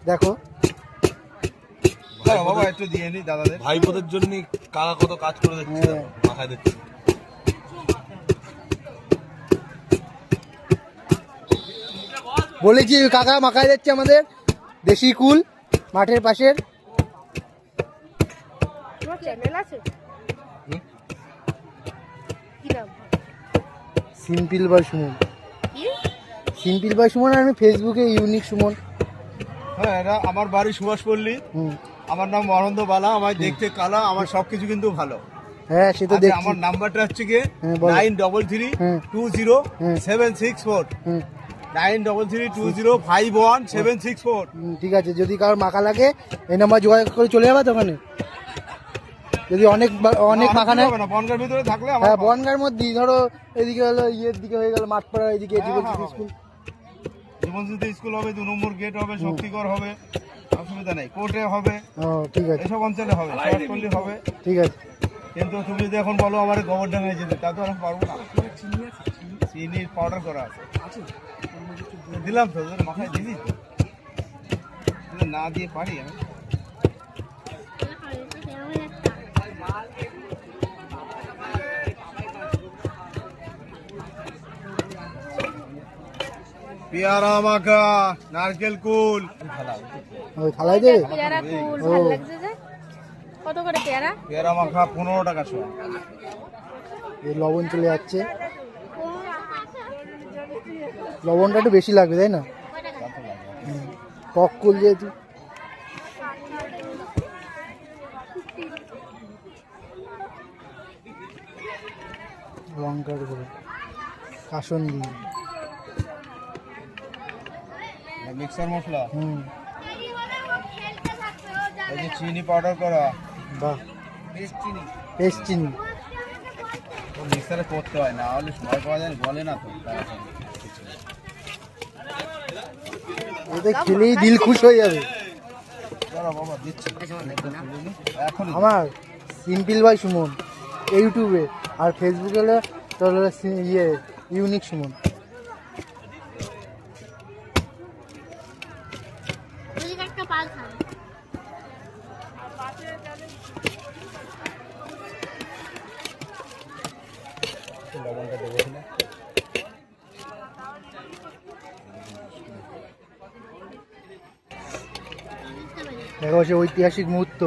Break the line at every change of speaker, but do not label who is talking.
দেখো
বাবা একটু দিয়ে নি দাদাদের।
ভাইপোদের জন্য কাকা কত কাজ করে দিচ্ছে, মাথায় দিচ্ছে।
বলেছি কাকা মাখায় যাচ্ছে আমাদের দেশি কুল মাঠের পাশের। সিম্পল বয় সুমন, সিম্পল বয় সুমন। আর আমি ফেসবুকে ইউনিক সুমন।
হ্যাঁ, এটা আমার বাড়ি সুভাষপল্লী। আমার নাম অনন্ত বালা, আমার দেখতে কালা, আমার সবকিছু কিন্তু ভালো।
হ্যাঁ সে তো দেখছি।
আমার নাম্বারটা হচ্ছে কি 93320764 93320764।
ঠিক আছে, যদি কারোর মাখা লাগে এই নাম্বার যোগাযোগ করে চলে যাবে দোকানে। যদি অনেক অনেক মাখা নেয়
বনগাঁর ভিতরে থাকলে,
হ্যাঁ বনগাঁর মধ্যে ধরো এদিকে হলো ইয়ের দিকে হয়ে গেল মাঠপাড়া, এদিকে স্কুল,
জীবনজ্যোতি স্কুল হবে, 2 নম্বর গেট হবে, শক্তিগড় হবে, অসুবিধা নেই, কোর্টে হবে।
ঠিক আছে,
এসব অঞ্চলে হবে, সুভাষপল্লী হবে।
ঠিক আছে।
কিন্তু তুমি যদি এখন বলো আমার গোবরডাঙ্গায় যেতে, তা তো আমি পারবো না। চিনির পাউডার করা আছে, দিলাম তো মাথায় দিলি না দিয়ে পারি আমি। পেয়ারা মাখা, নারকেল কুল,
ওই থালায় দেবে।
পেয়ারা কুল ভালো লাগছে যে। কত করে পেয়ারা?
পেয়ারা মাখা 15 টাকা শো।
এই লবণ চলে যাচ্ছে, লবণটা একটু বেশি লাগবে তাই না? টক কুল যেহেতু। লঙ্কার গুঁড়ো, কাসন্দি,
মিক্সার মশলা, এই যে চিনি পাউডার করা,
বাহ, পেস্ট চিনি।
মিক্সারে করতে হয়, না হলে সময় পাওয়া যায়, বলে না তো।
এতে খেলেই দিল খুশ হয়ে যাবে।
বাবা দিচ্ছি এখন।
আমার সিম্পল বাই সুমন ইউটিউবে, আর ফেসবুকে হলে তোর ইয়ে ইউনিক সুমন। দেখো সে ঐতিহাসিক মুহূর্ত।